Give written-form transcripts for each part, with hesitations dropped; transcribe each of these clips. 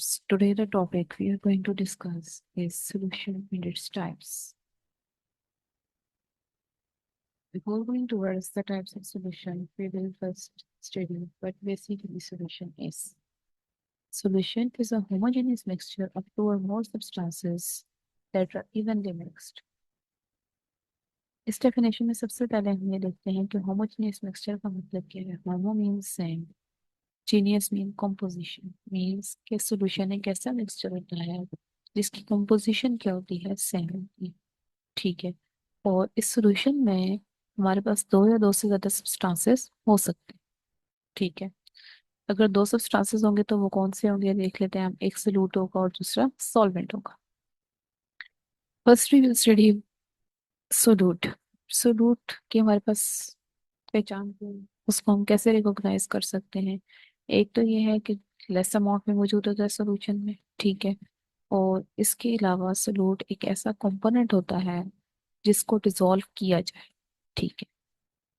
Today the topic we are going to discuss is solution and its types. Before going towards the types of solution, we will first study what basically solution is. Solution is a homogeneous mixture of two or more substances that are evenly mixed. इस definition में सबसे पहले हम ये देखते हैं कि homogeneous mixture का मतलब क्या है। होमो means same, genius mean composition, means के सॉल्यूशन एक ऐसा मिक्सचर होता है जिसकी कॉम्पोजिशन क्या होती है, सेम होती है। ठीक है। और इस सॉल्यूशन में हमारे पास दो या दो से ज्यादा सब्सटेंसेस हो सकते हैं। ठीक है। अगर दो सब्सटेंसेस होंगे तो वो कौन से होंगे देख लेते हैं हम। एक सोल्यूट होगा और दूसरा सॉल्वेंट होगा। First we will study solute. Solute की हमारे पास पहचान क्या है? उसको हम कैसे रिकॉग्नाइज कर सकते हैं। एक तो ये है कि लेस अमाउंट में मौजूद होता है सोल्यूशन में। ठीक है। और इसके अलावा सोल्यूट एक ऐसा कंपोनेंट होता है जिसको डिसॉल्व किया जाए। ठीक है।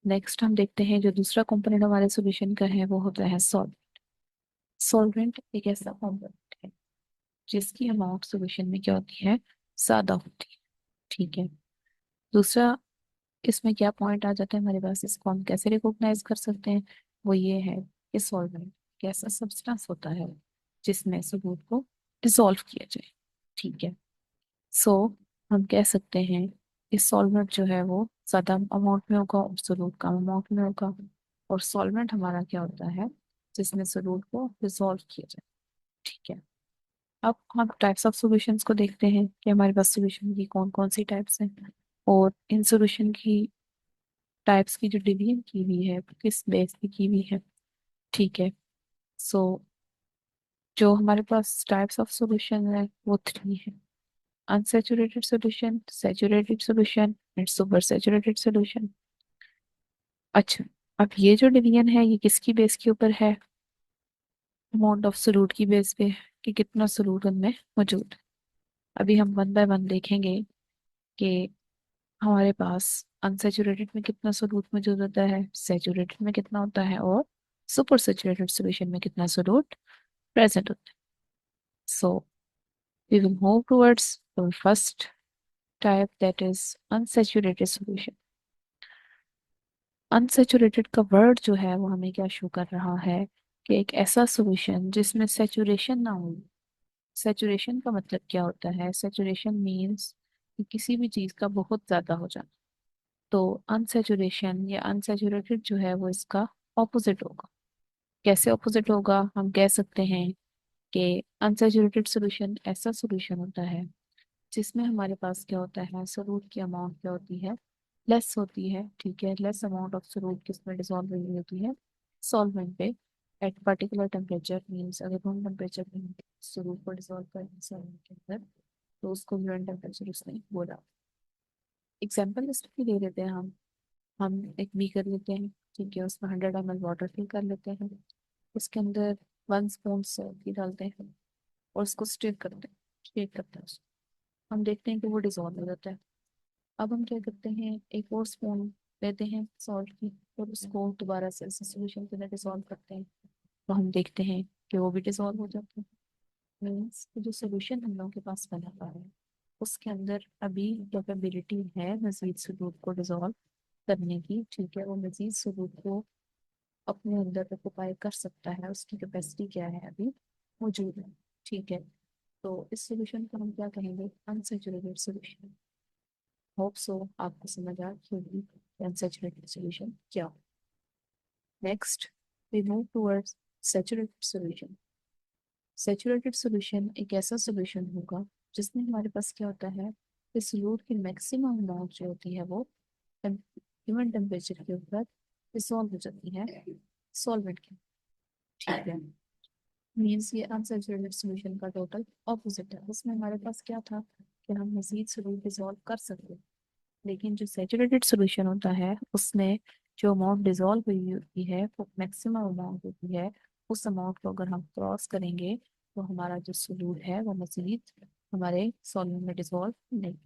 नेक्स्ट हम देखते हैं जो दूसरा कंपोनेंट हमारे सॉल्यूशन का है वो होता है सॉल्वेंट। सॉल्वेंट एक ऐसा कंपोनेंट है जिसकी अमाउंट सॉल्यूशन में क्या होती है, ज्यादा होती है। ठीक है। दूसरा इसमें क्या पॉइंट आ जाता है हमारे पास, इसको हम कैसे रिकॉग्नाइज कर सकते हैं, वो ये है कि सॉल्वेंट कैसा सब्सटेंस होता है जिसमें सोलूट को डिसॉल्व किया जाए। ठीक है। सो हम कह सकते हैं इस सॉल्वेंट जो है वो ज्यादा अमाउंट में होगा और सोलूट कम अमाउंट में होगा। और सॉल्वेंट हमारा क्या होता है जिसमें सोलूट को डिसॉल्व किया जाए। ठीक है। अब हम टाइप्स ऑफ सॉल्यूशंस को देखते हैं कि हमारे पास सॉल्यूशन की कौन कौन सी टाइप्स हैं। और इन सॉल्यूशन की टाइप्स की जो डिवीजन की हुई है वो किस बेस पे की हुई है। ठीक है। सो जो हमारे पास टाइप्स ऑफ सॉल्यूशन है वो थ्री है। Unsaturated solution, saturated solution and super saturated solution. अच्छा, अब ये जो डिवीजन है ये किसकी बेस के ऊपर है, अमाउंट ऑफ सोलूट की बेस पे, कि कितना सोलूट उनमें मौजूद है। अभी हम वन बाय वन देखेंगे कि हमारे पास अनसैचुरेटेड में कितना सोलूट मौजूद होता है, सैचुरेटेड में कितना होता है और सुपर सैचुरेटेड सॉल्यूशन में कितना सोलूट प्रेजेंट होता है। So we will move towards the first type, that is unsaturated solution. Unsaturated का वर्ड जो है वो हमें क्या शो कर रहा है कि एक ऐसा सॉल्यूशन जिसमें सेचुरेशन ना हो। सेचुरेशन का मतलब क्या होता है, सेचुरेशन मीन्स कि किसी भी चीज का बहुत ज्यादा हो जाना। तो अनसेचुरेशन या अनसेचुरेटेड जो है वो इसका ऑपोजिट होगा। कैसे ऑपोजिट होगा, हम कह सकते हैं कि अनसेचुरेटेड सॉल्यूशन ऐसा सॉल्यूशन होता है जिसमें हमारे पास क्या होता है, सोलूट की अमाउंट क्या होती है, लेस होती है। ठीक है। लेस अमाउंट ऑफ सोलूट किसमें डिसॉल्व हुई होती है, सॉल्वेंट पे, एट पर्टिकुलर टेम्परेचर। मीन्स अगर रूम टेम्परेचर पे सोलूट को डिसॉल्व करें सॉल्वेंट के अंदर तो उसको गिवन टेम्परेचर उसने बोला। एग्जाम्पल इसमें दे देते हैं हम एक बीकर लेते हैं। ठीक है। उसमें 100 ml वाटर फिल कर लेते हैं। उसके अंदर 1 स्पून सॉल्ट डालते हैं और उसको स्टिर करते हैं। स्टिर करते हैं उसको। हम देखते हैं कि वो डिसॉल्व हो जाता है। अब हम क्या करते हैं, एक और स्पून लेते हैं सॉल्ट की और उसको दोबारा से इस सॉल्यूशन के अंदर डिसॉल्व करते हैं। तो हम देखते हैं कि वो भी डिसॉल्व हो जाता है। मीन्स जो सोल्यूशन हम लोगों के पास बना पा रहे हैं उसके अंदर अभी कैपेबिलिटी है मजीद सॉल्यूट को डिसॉल्व करने की। ठीक है। वो मजीद सॉल्यूट को अपने अंदर ऑक्यूपाई कर सकता है, उसकी कैपेसिटी क्या है अभी मौजूद है। ठीक है। तो इस सॉल्यूशन को हम क्या कहेंगे, अनसैचुरेटेड सॉल्यूशन। होप सो आपको समझ आ गई होगी अनसैचुरेटेड सॉल्यूशन क्या हो। Next we move towards saturated solution. Saturated solution एक ऐसा सॉल्यूशन होगा जिसमें हमारे पास क्या होता है, इस सोल्यूट की मैक्सिमम अमाउंट जो होती है वो गिवन टेम्परेचर के ऊपर डिसॉल्व हो जाती है सॉल्वेंट के। ठीक है। मीन्स ये अनसैचुरेटेड सॉल्यूशन का टोटल ऑपोजिट है। उसमें हमारे पास क्या था कि हम मजीद सोल्यूट डिसॉल्व कर सकते हैं, लेकिन जो सैचुरेटेड सॉल्यूशन होता है उसमें जो अमाउंट डिसॉल्व हुई होती है वो मैक्सिमम अमाउंट होती है। उस अमाउंट को अगर हम क्रॉस करेंगे तो हमारा जो सोल्यूट है वो मजीद हमारे सॉल्वेंट में डिसॉल्व नहीं।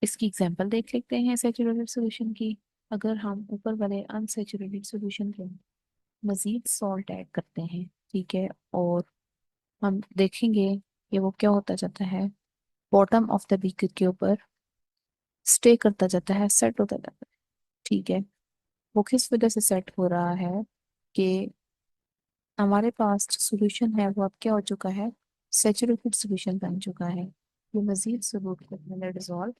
इसकी एग्जांपल देख लेते हैं सैचुरेटेड सॉल्यूशन की। अगर हम ऊपर वाले अनसैचुरेटेड सॉल्यूशन में मजीद सॉल्ट ऐड करते हैं, ठीक है, और हम देखेंगे कि वो क्या होता जाता है, बॉटम ऑफ द बीकर के ऊपर स्टे करता जाता है, सेट होता जाता है। ठीक है, वो किस वजह से सेट हो रहा है कि हमारे पास जो सोल्यूशन है वो अब क्या हो चुका है, सेचुरेटेड सोल्यूशन बन चुका है। ये मजीद सोल्यूट करने में डिजॉल्व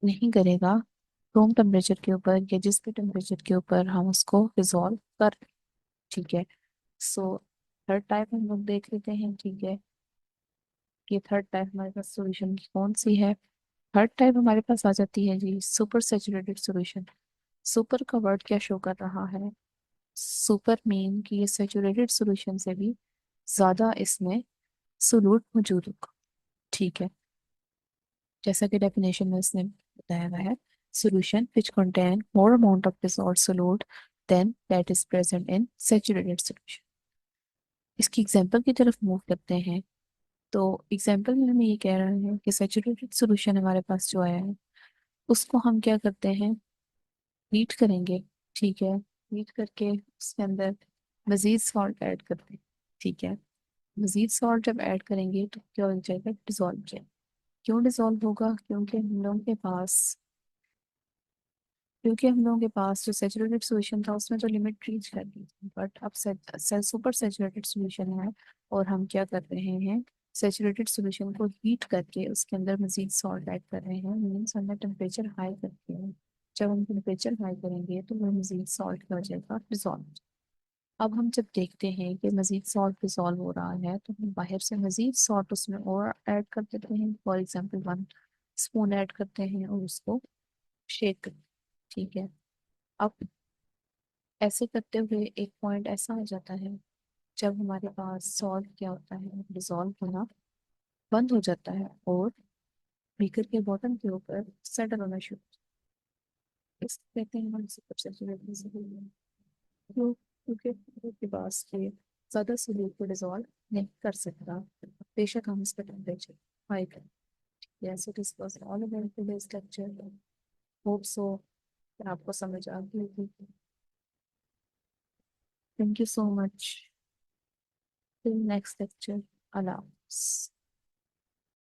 नहीं करेगा रूम टेम्परेचर के ऊपर या जिस भी टेम्परेचर के ऊपर हम उसको डिजॉल्व कर। ठीक है, सो थर्ड टाइप हम लोग देख लेते हैं। ठीक है, ये थर्ड टाइप हमारे पास सोल्यूशन की कौन सी है। थर्ड टाइप हमारे पास आ जाती है जी सुपर सेचुरेटेड सोल्यूशन। सुपर का वर्ड क्या शो कर रहा है, सुपर मीन कि ये सेचुरेटेड सोल्यूशन से भी ज्यादा इसमें सोलूट मौजूद होगा। ठीक है, जैसा कि डेफिनेशन में इसने बताया हुआ है, solution which contain more amount of dissolved solute than that is present in saturated solution। इसकी एग्जांपल की तरफ मूव करते हैं। तो एग्जांपल में हमें ये कह रहा है कि सैचुरेटेड सॉल्यूशन हमारे पास जो आया है उसको हम क्या करते हैं, हीट करेंगे। ठीक है, हीट करके उसके अंदर मजीद सॉल्ट ऐड करते हैं। ठीक है, मजीद सॉल्ट जब ऐड करेंगे तो क्या हो जाएगा, डिजोल्व हो जाएगा। क्यों डिजोल्व होगा, क्योंकि हम लोगों के पास जो सेचुरेटेड सॉल्यूशन था उसमें तो लिमिट रीच कर दी थी, बट अब सुपर सेचुरेटेड सॉल्यूशन है और हम क्या कर रहे हैं, सेचुरेटेड सॉल्यूशन को हीट करके उसके अंदर मजीद सॉल्ट ऐड कर रहे हैं, मीन्स हमने टेम्परेचर हाई करके है। जब हम टेम्परेचर हाई करेंगे तो वो मजीद सॉल्ट की वजह का डिजॉल्व। अब हम जब देखते हैं कि मजीद सॉल्ट डिजॉल्व हो रहा है तो हम बाहर से मजीद सॉल्ट उसमें और ऐड कर देते हैं, फॉर एग्जाम्पल 1 स्पून ऐड करते हैं और उसको शेक करते हैं। ठीक है, अब ऐसे करते हुए एक पॉइंट ऐसा हो जाता है जब हमारे पास सॉल्ट क्या होता है, डिजॉल्व होना बंद हो जाता है और बीकर के बॉटम के ऊपर सेटल होना शुरू होता है। इसको कहते हैं हम सुपर सैचुरेटेड सॉल्यूशन। क्यों, क्योंकि बीकर के पास ये ज्यादा सॉल्यूट को डिजॉल्व नहीं कर सकता, बेशक हम इसका टेम्परेचर हाई करें। Yes, it is was all about today's lecture. Hope so आपको समझ आ गई होगी। Thank you so much. Till next lecture. अल्लाह हाफ़िज़।